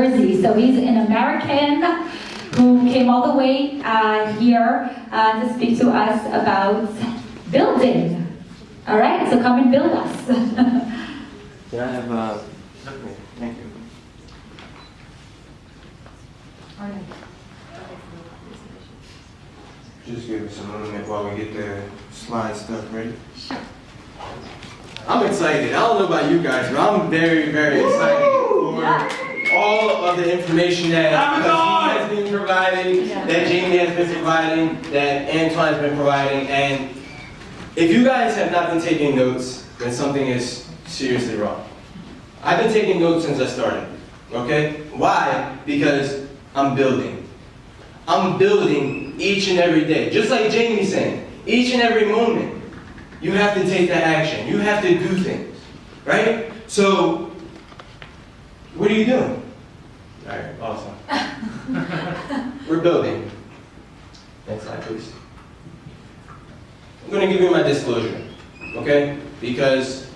Jersey. So he's an American who came all the way here to speak to us about building. All right, so come and build us. Can I have okay, thank you. All right. Just give us a moment while we get the slide stuff ready. Sure. I'm excited. I don't know about you guys, but I'm very, very excited for all of the information that he has been providing, that Jamie has been providing, that Antoine has been providing. And if you guys have not been taking notes, then something is seriously wrong. I've been taking notes since I started, okay? Why? Because I'm building. I'm building each and every day. Just like Jamie's saying, each and every moment, you have to take that action. You have to do things, right? So, what are you doing? All right, awesome. We're building. Next slide, please. I'm going to give you my disclosure, okay? Because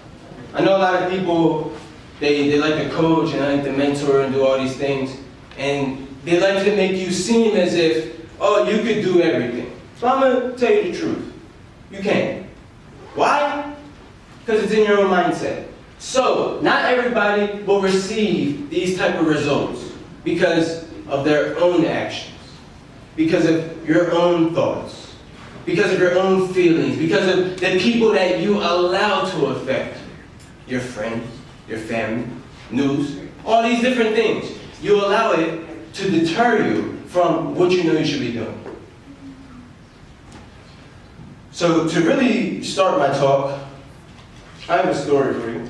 I know a lot of people, they like to coach and like to mentor and do all these things, and they like to make you seem as if, oh, you could do everything. So I'm going to tell you the truth. You can't. Why? Because it's in your own mindset. So, not everybody will receive these type of results because of their own actions, because of your own thoughts, because of your own feelings, because of the people that you allow to affect your friends, your family, news, all these different things. You allow it to deter you from what you know you should be doing. So to really start my talk, I have a story for you.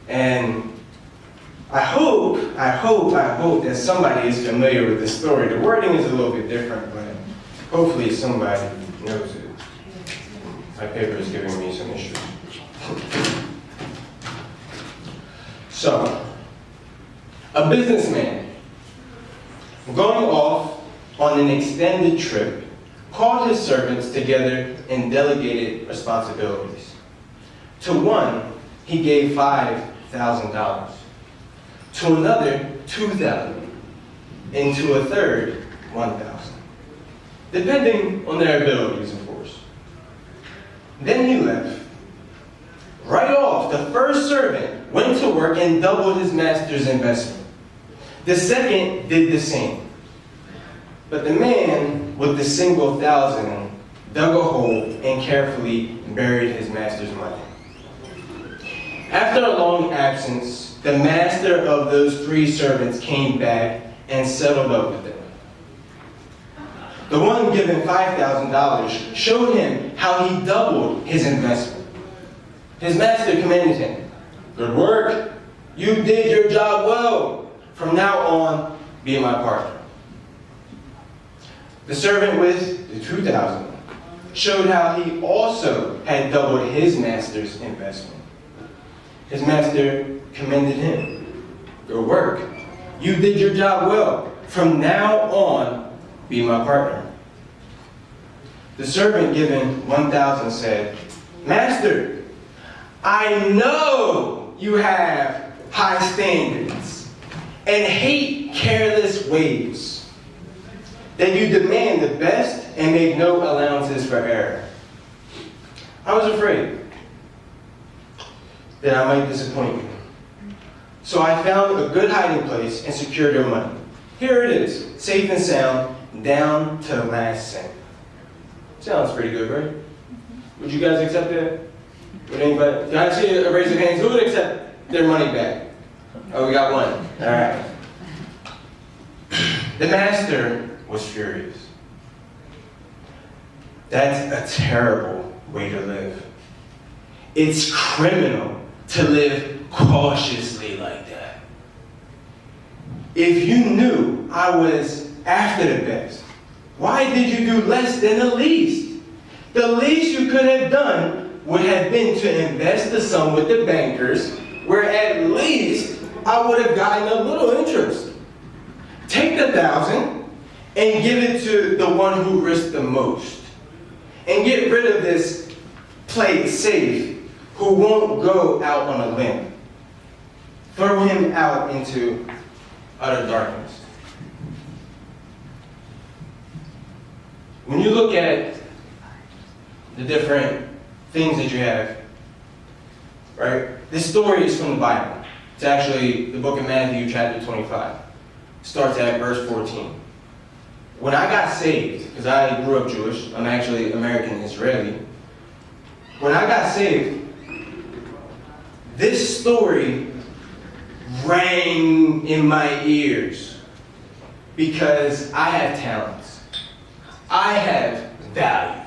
And I hope that somebody is familiar with this story. The wording is a little bit different, but hopefully somebody knows it. My paper is giving me some issues. So, a businessman going off on an extended trip called his servants together and delegated responsibilities. To one, he gave $5,000. To another, $2,000. And to a third, $1,000. Depending on their abilities, of course. Then he left. Right off, the first servant went to work and doubled his master's investment. The second did the same. But the man with the single $1,000 dug a hole and carefully buried his master's money. After a long absence, the master of those three servants came back and settled up with them. The one given $5,000 showed him how he doubled his investment. His master commended him. Good work. You did your job well. From now on, be my partner. The servant with the $2,000 showed how he also had doubled his master's investment. His master commended him. Good work. You did your job well. From now on, be my partner. The servant given $1,000 said, Master, I know you have high standards and hate careless ways, that you demand the best and make no allowances for error. I was afraid that I might disappoint you. So I found a good hiding place and secured your money. Here it is, safe and sound, down to the last cent. Sounds pretty good, right? Would you guys accept that? Would anybody? Can I see a raise of hands? Who would accept their money back? Oh, we got one. All right. The master was furious. That's a terrible way to live. It's criminal to live cautiously like that. If you knew I was after the best, why did you do less than the least? The least you could have done would have been to invest the sum with the bankers, where at least I would have gotten a little interest. Take the $1,000 and give it to the one who risked the most. And get rid of this play it safe who won't go out on a limb. Throw him out into utter darkness. When you look at the different things that you have, right? This story is from the Bible. It's actually the book of Matthew, chapter 25. It starts at verse 14. When I got saved, because I grew up Jewish, I'm actually American Israeli. When I got saved, this story rang in my ears because I have talents. I have value.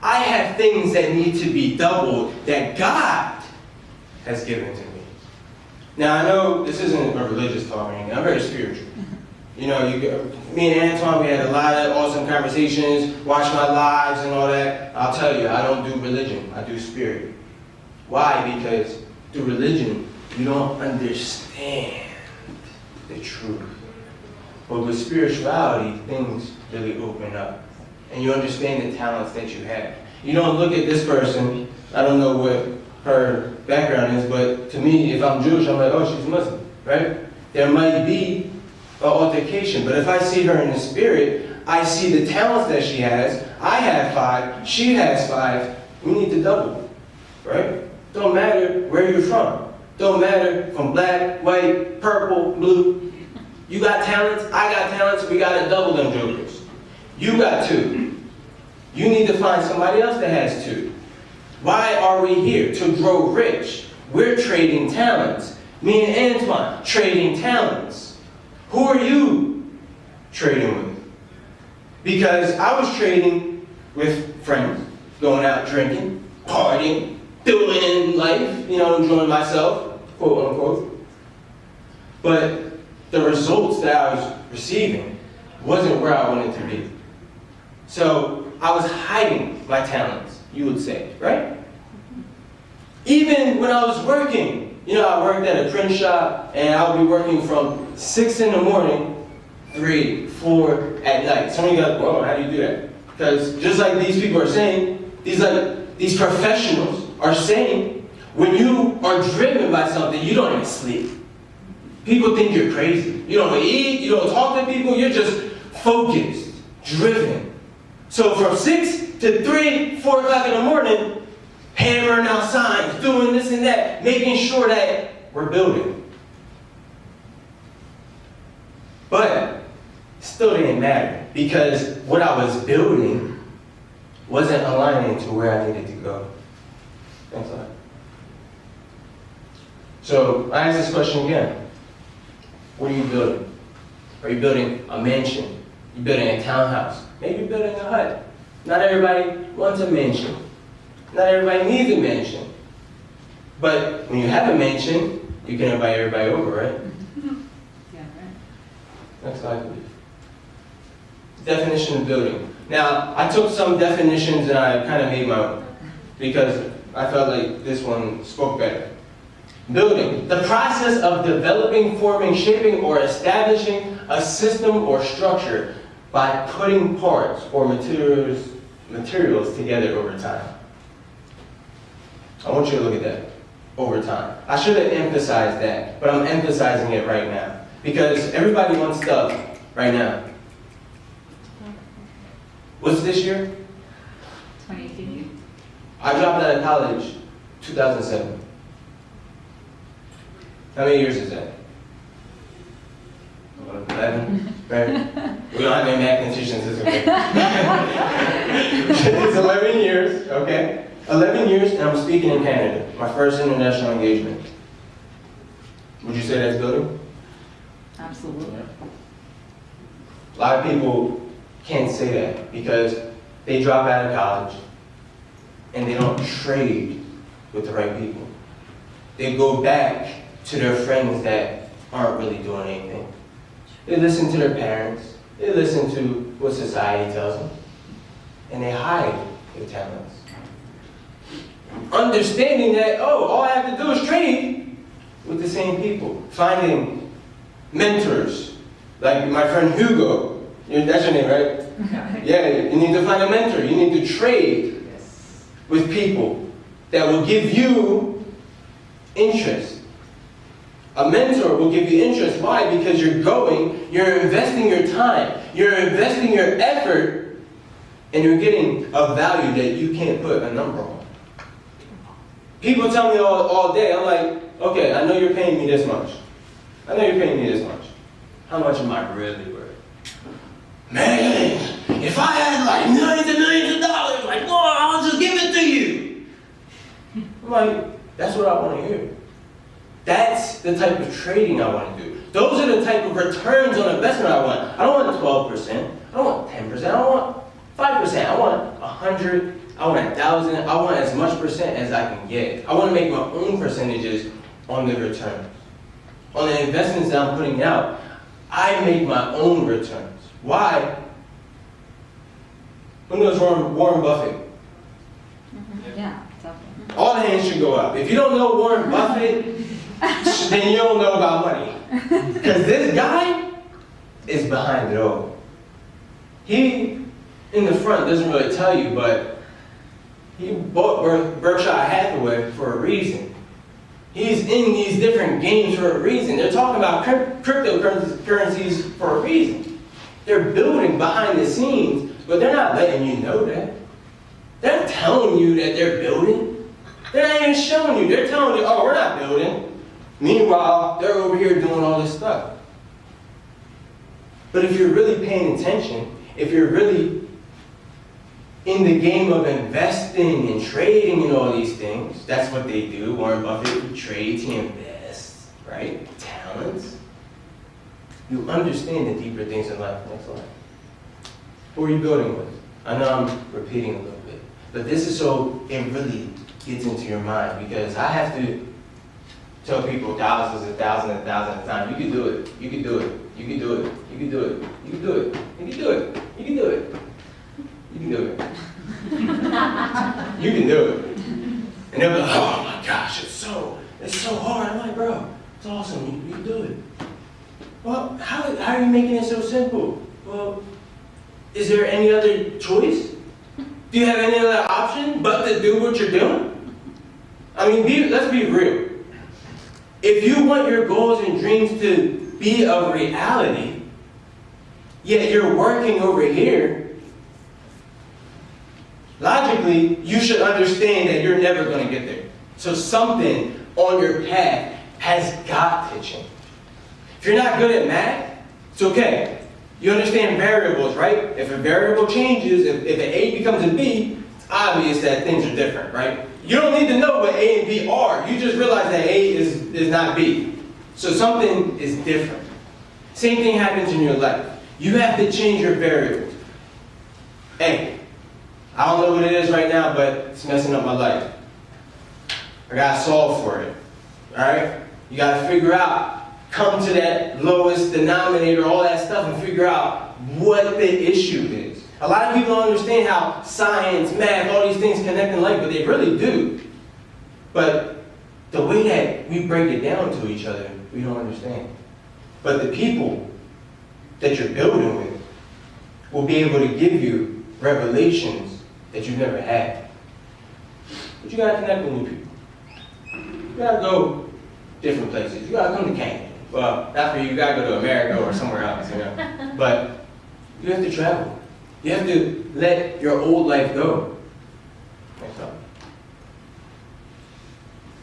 I have things that need to be doubled that God has given to me. Now, I know this isn't a religious talk or anything. I'm very spiritual. You know, me and Antoine, we had a lot of awesome conversations, watched my lives and all that. I'll tell you, I don't do religion. I do spirit. Why? Because through religion, you don't understand the truth. But with spirituality, things really open up. And you understand the talents that you have. You don't look at this person, I don't know what her background is, but to me, if I'm Jewish, I'm like, oh, she's Muslim, right? There might be an altercation, but if I see her in the spirit, I see the talents that she has. I have 5, she has 5. We need to double, right? Don't matter where you're from. Don't matter from black, white, purple, blue. You got talents, I got talents, we got to double them jokers. You got 2. You need to find somebody else that has 2. Why are we here? To grow rich. We're trading talents. Me and Antoine, trading talents. Who are you trading with? Because I was trading with friends, going out drinking, partying, doing life, enjoying myself, quote unquote. But the results that I was receiving wasn't where I wanted to be. So I was hiding my talents, you would say, right? Even when I was working, I worked at a print shop, and I would be working from 6 in the morning, 3, 4 at night. Some of you guys, whoa, how do you do that? Because just like these people are saying, these professionals are saying, when you are driven by something, you don't even sleep. People think you're crazy. You don't eat, you don't talk to people, you're just focused, driven. So from 6 to 3, 4 o'clock in the morning, hammering out signs, doing this and that, making sure that we're building. But it still didn't matter, because what I was building wasn't aligning to where I needed to go. Thanks a lot. So I asked this question again. What are you building? Are you building a mansion? You're building a townhouse? Maybe you're building a hut. Not everybody wants a mansion. Not everybody needs a mansion. But when you have a mansion, you can invite everybody over, right? Yeah, right. Next slide, please. Definition of building. Now, I took some definitions and I kind of made my own, because I felt like this one spoke better. Building, the process of developing, forming, shaping, or establishing a system or structure by putting parts or materials together over time. I want you to look at that. Over time. I should have emphasized that, but I'm emphasizing it right now. Because everybody wants stuff right now. What's this year? 2018. I dropped out of college 2007. How many years is that? 11? Right? We don't have any mathematicians, it's okay. It's 11 years, okay? 11 years, and I'm speaking in Canada. My first international engagement. Would you say that's building? Absolutely. A lot of people can't say that because they drop out of college and they don't trade with the right people. They go back to their friends that aren't really doing anything. They listen to their parents. They listen to what society tells them. And they hide their talents. Understanding that, all I have to do is trade with the same people. Finding mentors, like my friend Hugo. That's your name, right? Yeah, you need to find a mentor. You need to trade with people that will give you interest, A mentor will give you interest. Why? Because you're investing your time, you're investing your effort, and you're getting a value that you can't put a number on. People tell me all day, I'm like, okay, I know you're paying me this much. I know you're paying me this much. How much am I really worth? Man, if I had like millions and millions of dollars, like, no, I'll just give it to you. I'm like, that's what I want to hear. That's the type of trading I want to do. Those are the type of returns on investment I want. I don't want 12%. I don't want 10%. I don't want 5%. I want 100. I want 1,000. I want as much percent as I can get. I want to make my own percentages on the returns. On the investments that I'm putting out, I make my own returns. Why? Who knows Warren Buffett? Yeah, definitely. All the hands should go up. If you don't know Warren Buffett, then you don't know about money. Because this guy is behind it all. He, in the front, doesn't really tell you, but he bought Berkshire Hathaway for a reason. He's in these different games for a reason. They're talking about cryptocurrencies for a reason. They're building behind the scenes, but they're not letting you know that. They're not telling you that they're building. They're not even showing you. They're telling you, oh, we're not building. Meanwhile, they're over here doing all this stuff. But if you're really paying attention, if you're really in the game of investing and trading and all these things, that's what they do. Warren Buffett trades, he invests, right? Talents. You understand the deeper things in life. Next slide. Who are you building with? I know I'm repeating a little bit, but this is so it really gets into your mind, because I have to tell people thousands of times, you can do it, you can do it, you can do it, you can do it, you can do it, you can do it, you can do it, you can do it. You can do it. And they'll be like, oh my gosh, it's so hard. I'm like, bro, it's awesome, you can do it. Well, how are you making it so simple? Well, is there any other choice? Do you have any other option but to do what you're doing? I mean, let's be real. If you want your goals and dreams to be a reality, yet you're working over here, logically, you should understand that you're never going to get there. So something on your path has got to change. If you're not good at math, it's okay. You understand variables, right? If a variable changes, if an A becomes a B, it's obvious that things are different, right? You don't need to know what A and B are. You just realize that A is not B. So something is different. Same thing happens in your life. You have to change your variables. Hey, I don't know what it is right now, but it's messing up my life. I gotta solve for it. Alright? You gotta figure out, come to that lowest denominator, all that stuff, and figure out what the issue is. A lot of people don't understand how science, math, all these things connect in life, but they really do. But the way that we break it down to each other, we don't understand. But the people that you're building with will be able to give you revelations that you've never had. But you gotta connect with new people. You gotta go different places. You gotta come to Canada. Well, not for you, you gotta go to America or somewhere else, you know. But you have to travel. You have to let your old life go. Next up.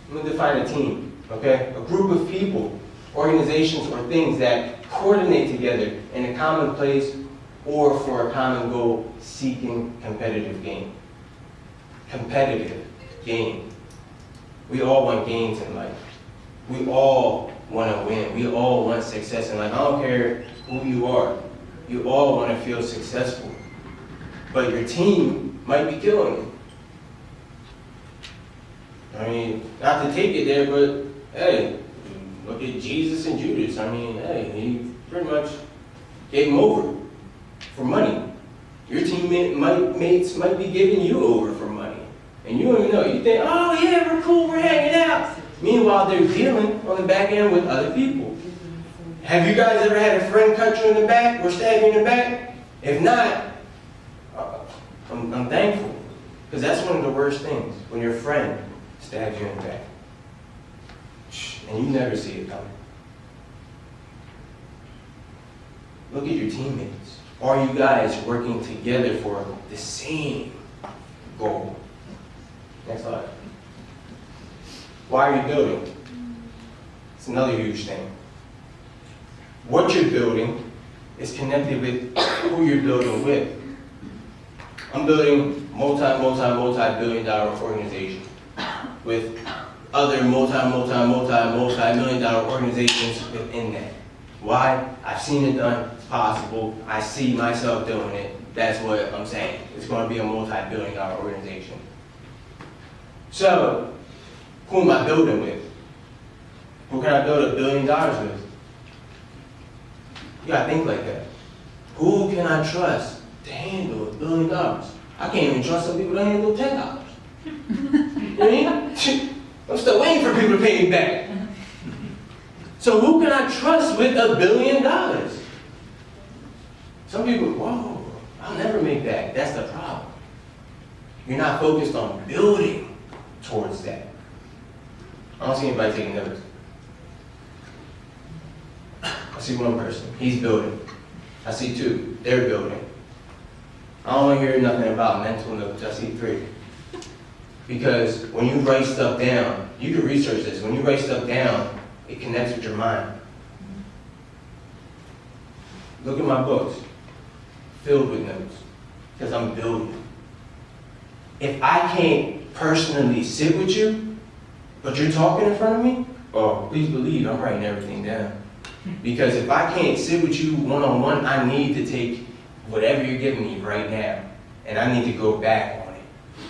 I'm going to define a team, okay? A group of people, organizations, or things that coordinate together in a common place or for a common goal, seeking competitive gain. Competitive gain. We all want gains in life. We all want to win. We all want success in life. I don't care who you are. You all want to feel successful. But your team might be killing you. I mean, not to take it there, but hey, look at Jesus and Judas. I mean, hey, he pretty much gave him over for money. Your teammates might be giving you over for money. And you don't even know. You think, oh yeah, we're cool, we're hanging out. Meanwhile, they're dealing on the back end with other people. Have you guys ever had a friend cut you in the back or stab you in the back? If not, I'm thankful. Because that's one of the worst things, when your friend stabs you in the back. And you never see it coming. look at your teammates. Are you guys working together for the same goal? Next slide. Why are you building? It's another huge thing. What you're building is connected with who you're building with. I'm building multi-billion dollar organization with other multi-million dollar organizations within that. Why? I've seen it done, it's possible, I see myself doing it, that's what I'm saying. It's going to be a multi-billion dollar organization. So, who am I building with? Who can I build $1 billion with? You gotta think like that. Who can I trust to handle $1 billion? I can't even trust some people to handle $10. You know what I mean? I'm still waiting for people to pay me back. So who can I trust with $1 billion? Some people, whoa, I'll never make that. That's the problem. You're not focused on building towards that. I don't see anybody taking notes. I see one person, he's building. I see two, they're building. I don't want to hear nothing about mental notes, I see three. Because when you write stuff down, you can research this, when you write stuff down, it connects with your mind. Look at my books, filled with notes, because I'm building. If I can't personally sit with you, but you're talking in front of me, oh, please believe I'm writing everything down. Because if I can't sit with you one-on-one, I need to take whatever you're giving me right now, and I need to go back on it,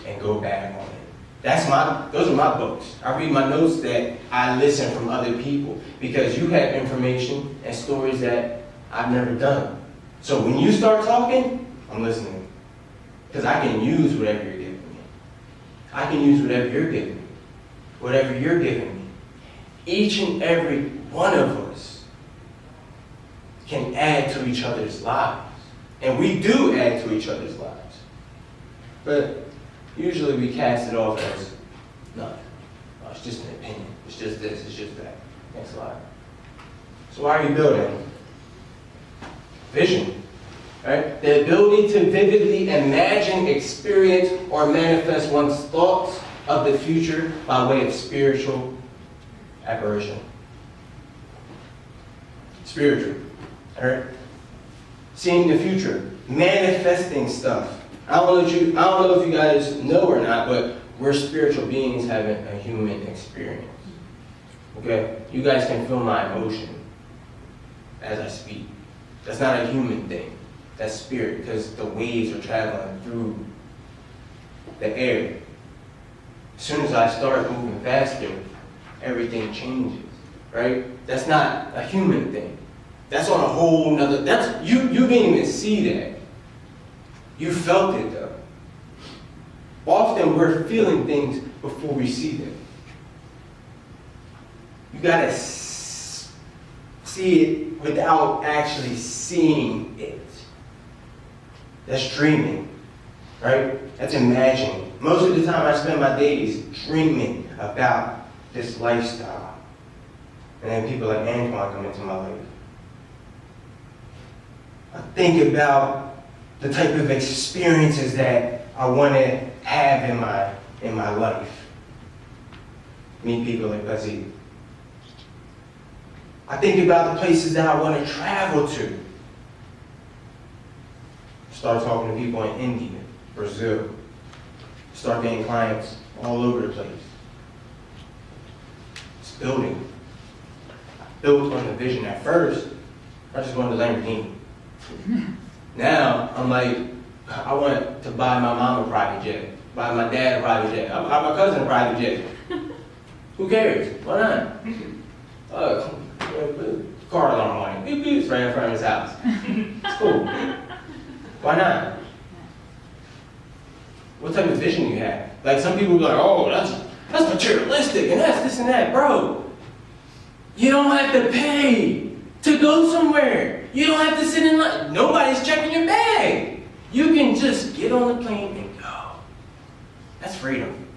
and go back on it. Those are my books. I read my notes that I listen from other people, because you have information and stories that I've never done. So when you start talking, I'm listening. Because I can use whatever you're giving me. I can use whatever you're giving me. Whatever you're giving me. Each and every one of us can add to each other's lives. And we do add to each other's lives. But usually we cast it off as nothing. Oh, it's just an opinion. It's just this, it's just that. Next slide. So why are you building? Vision. Right? The ability to vividly imagine, experience, or manifest one's thoughts of the future by way of spiritual apparition. Spiritual. Alright? Seeing the future, manifesting stuff. I don't know if you guys know or not, but we're spiritual beings having a human experience. Okay? You guys can feel my emotion as I speak. That's not a human thing. That's spirit, because the waves are traveling through the air. As soon as I start moving faster, everything changes. Right? That's not a human thing. That's on a whole nother, you didn't even see that. You felt it though. Often we're feeling things before we see them. You gotta see it without actually seeing it. That's dreaming, right? That's imagining. Most of the time I spend my days dreaming about this lifestyle. And then people like Antoine come into my life. I think about the type of experiences that I want to have in my life. Meet people like Buzzy. I think about the places that I want to travel to. Start talking to people in India, Brazil. Start getting clients all over the place. It's building. I built on the vision at first. I just wanted a Lamborghini. Now, I'm like, I want to buy my mom a private jet, buy my dad a private jet, I'll buy my cousin a private jet. Who cares? Why not? Car alarm on it. Beep, beep, it's right in front of his house. It's cool. Why not? What type of vision do you have? Like some people be like, oh, that's materialistic and that's this and that. Bro, you don't have to pay to go somewhere. You don't have to sit in line. Nobody's checking your bag. You can just get on the plane and go. That's freedom.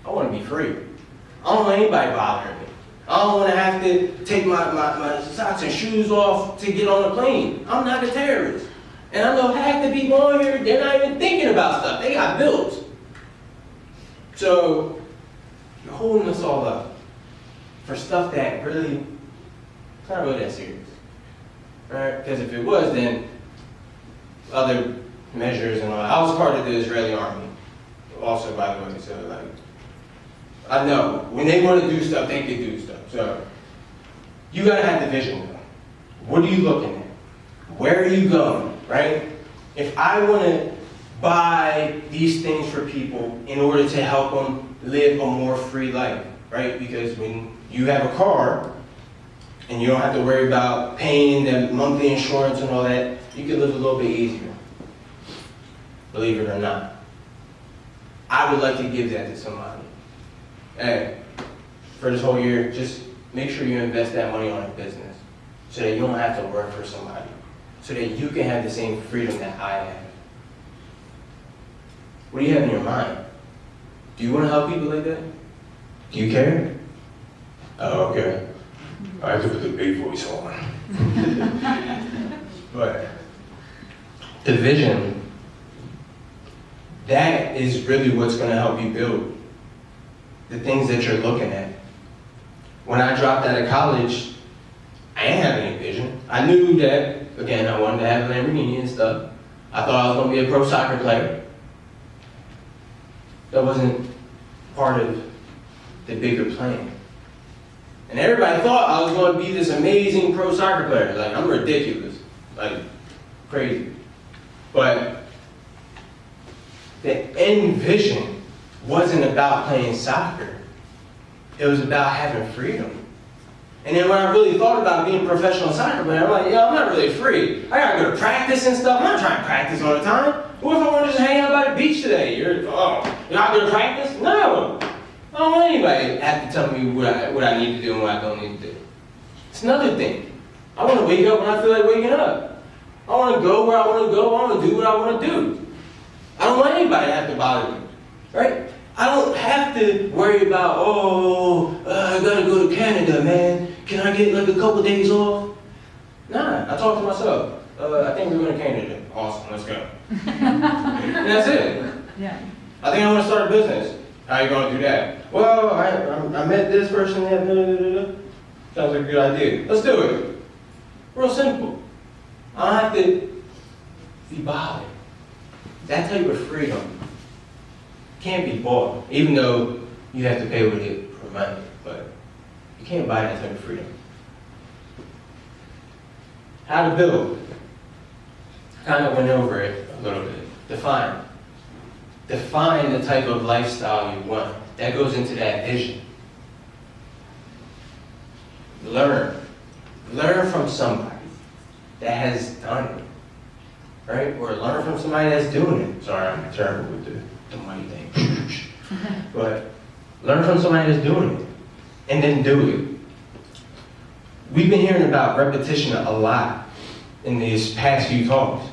I want to be free. I don't want anybody bothering me. I don't want to have to take my socks and shoes off to get on a plane. I'm not a terrorist. And I know half the people on here, they're not even thinking about stuff. They got bills. So, you're holding us all up for stuff that really, it's not really that serious. Right? Because if it was, then other measures and all that. I was part of the Israeli army, also, by the way. So, like, I know when they want to do stuff, they can do stuff. So, you gotta have the vision, though. What are you looking at? Where are you going? Right? If I want to buy these things for people in order to help them live a more free life, right? Because when you have a car and you don't have to worry about paying the monthly insurance and all that, you can live a little bit easier. Believe it or not. I would like to give that to somebody. Hey, for this whole year, just make sure you invest that money on a business so that you don't have to work for somebody. So that you can have the same freedom that I have. What do you have in your mind? Do you want to help people like that? Do you care? Oh, okay. I have to put the big voice on. But the vision, that is really what's going to help you build the things that you're looking at. When I dropped out of college, I didn't have any vision. I knew that, again, I wanted to have a Lamborghini and stuff. I thought I was going to be a pro soccer player. That wasn't part of the bigger plan. And everybody thought I was going to be this amazing pro soccer player. Like, I'm ridiculous. Like, crazy. But the end vision wasn't about playing soccer. It was about having freedom. And then when I really thought about being a professional soccer player, I'm like, I'm not really free. I gotta go to practice and stuff. I'm not trying to practice all the time. What if I want to just hang out by the beach today? You're not going to practice? No. I don't want anybody to have to tell me what I need to do and what I don't need to do. It's another thing. I want to wake up when I feel like waking up. I want to go where I want to go. I want to do what I want to do. I don't want anybody to have to bother me. Right? I don't have to worry about, I got to go to Canada, man. Can I get like a couple days off? Nah, I talk to myself. I think we're going to Canada. Awesome, let's go. And that's it. Yeah. I think I want to start a business. How are you going to do that? Well, I met this person. Sounds like a good idea. Let's do it. Real simple. I don't have to be bothered. That type of freedom can't be bought, even though you have to pay with it for money. But you can't buy that type of freedom. How to build. Kind of went over it a little bit. Define the type of lifestyle you want. That goes into that vision. Learn from somebody that has done it, right? Or learn from somebody that's doing it. Sorry, I'm terrible with the money thing. But learn from somebody that's doing it, and then do it. We've been hearing about repetition a lot in these past few talks.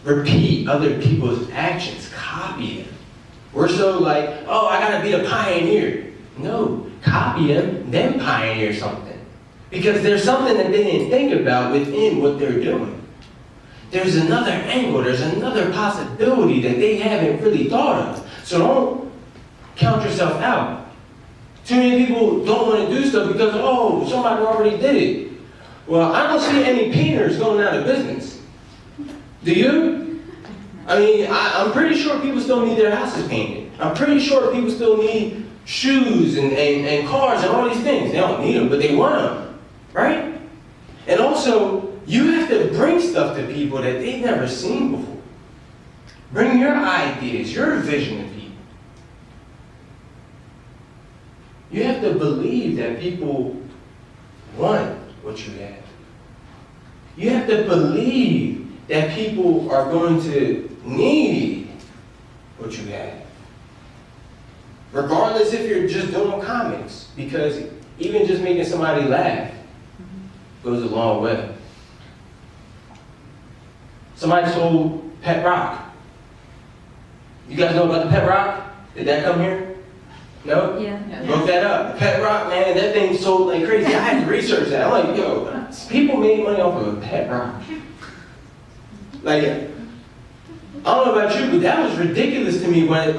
Repeat other people's actions, copy them. We're so like, I gotta be a pioneer. No, copy them, then pioneer something. Because there's something that they didn't think about within what they're doing. There's another angle, there's another possibility that they haven't really thought of. So don't count yourself out. Too many people don't want to do stuff because, somebody already did it. Well, I don't see any painters going out of business. Do you? I mean, I'm pretty sure people still need their houses painted. I'm pretty sure people still need shoes and cars and all these things. They don't need them, but they want them, right? And also, you have to bring stuff to people that they've never seen before. Bring your ideas, your vision to people. You have to believe that people want what you have. You have to believe that people are going to need what you have. Regardless if you're just doing comics, because even just making somebody laugh goes a long way. Somebody sold Pet Rock. You guys know about the Pet Rock? Did that come here? No? Yeah. Look that up. Pet rock, man, that thing sold like crazy. I had to research that. I'm like, yo, people made money off of a pet rock. Like, I don't know about you, but that was ridiculous to me when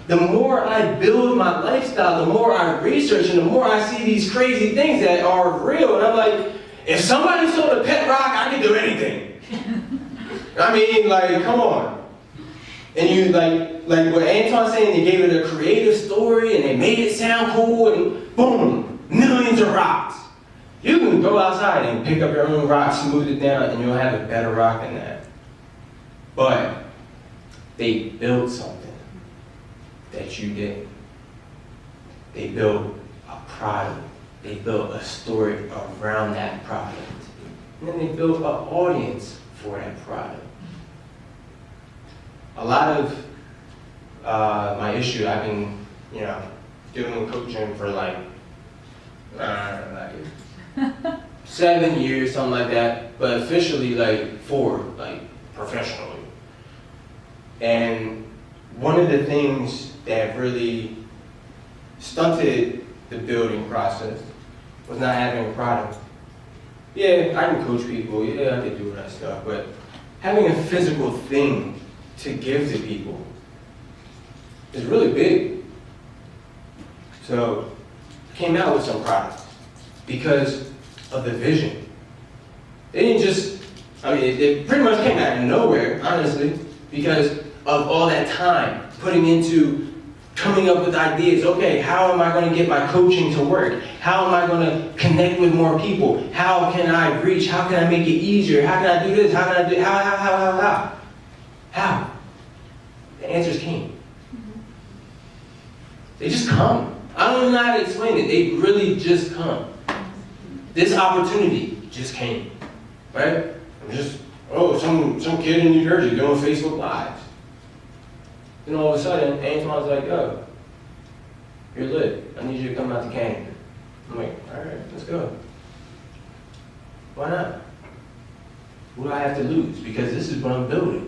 the more I build my lifestyle, the more I research and the more I see these crazy things that are real. And I'm like, if somebody sold a pet rock, I can do anything. I mean, like, come on. And you, like what Anton's saying, they gave it a creative story and they made it sound cool and boom, millions of rocks. You can go outside and pick up your own rock, smooth it down, and you'll have a better rock than that. But they built something that you didn't. They built a product. They built a story around that product. And then they built an audience for that product. A lot of my issue, I've been, doing coaching for like 7 years, something like that, but officially like 4, like professionally. And one of the things that really stunted the building process was not having a product. Yeah, I can coach people, yeah, I can do all that stuff, but having a physical thing to give to people is really big. So I came out with some products because of the vision. They didn't just, it pretty much came out of nowhere, honestly, because of all that time putting into coming up with ideas. Okay, how am I going to get my coaching to work? How am I going to connect with more people? How can I reach? How can I make it easier? How can I do this? How can I do, how? How? The answers came. They just come. I don't even know how to explain it. They really just come. This opportunity just came, right? I'm just, some kid in New Jersey doing Facebook Lives. Then all of a sudden, Antoine's like, yo, you're lit. I need you to come out to Canada. I'm like, all right, let's go. Why not? What do I have to lose? Because this is what I'm building.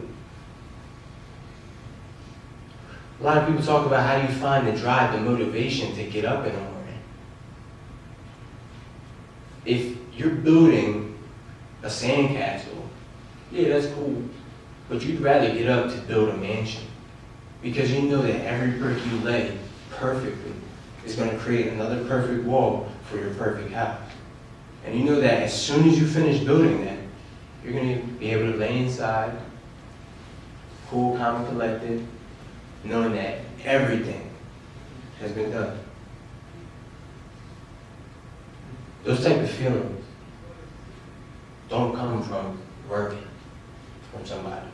A lot of people talk about how you find the drive, the motivation to get up in the morning. If you're building a sandcastle, yeah, that's cool. But you'd rather get up to build a mansion. Because you know that every brick you lay perfectly is going to create another perfect wall for your perfect house. And you know that as soon as you finish building that, you're going to be able to lay inside, cool, calm, and collected, knowing that everything has been done. Those type of feelings don't come from working from somebody.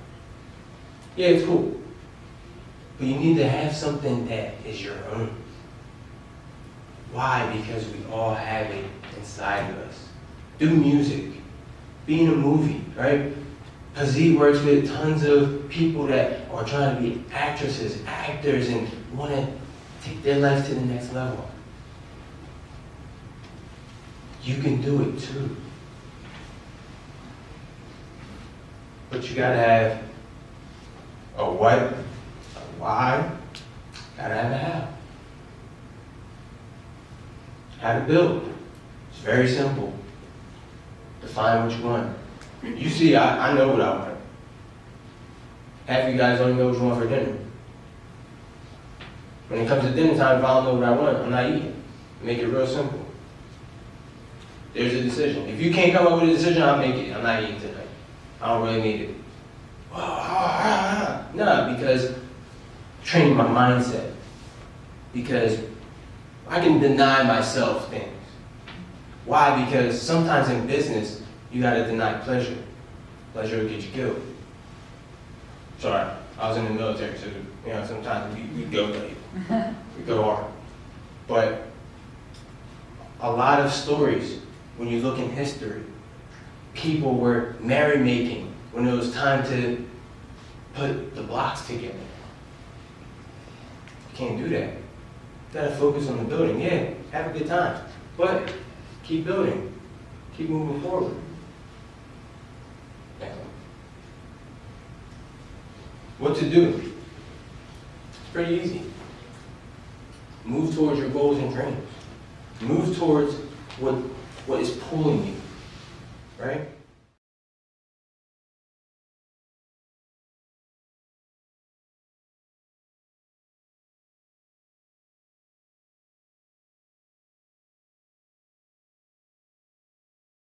Yeah, it's cool. But you need to have something that is your own. Why? Because we all have it inside of us. Do music. Be in a movie, right? Pazee works with tons of people that are trying to be actresses, actors, and want to take their life to the next level. You can do it too. But you gotta have a what, a why, gotta have a how. How to build. It's very simple. Define what you want. You see, I know what I want. Half of you guys don't even know what you want for dinner. When it comes to dinner time, if I don't know what I want, I'm not eating. Make it real simple. There's a decision. If you can't come up with a decision, I'll make it. I'm not eating tonight. I don't really need it. No, because training my mindset. Because I can deny myself things. Why? Because sometimes in business, you gotta deny pleasure. Pleasure will get you killed. Sorry, I was in the military, so sometimes we go late. We go hard. But a lot of stories, when you look in history, people were merrymaking when it was time to put the blocks together. You can't do that. You gotta focus on the building. Yeah, have a good time, but keep building. Keep moving forward. What to do? It's pretty easy. Move towards your goals and dreams. Move towards what is pulling you.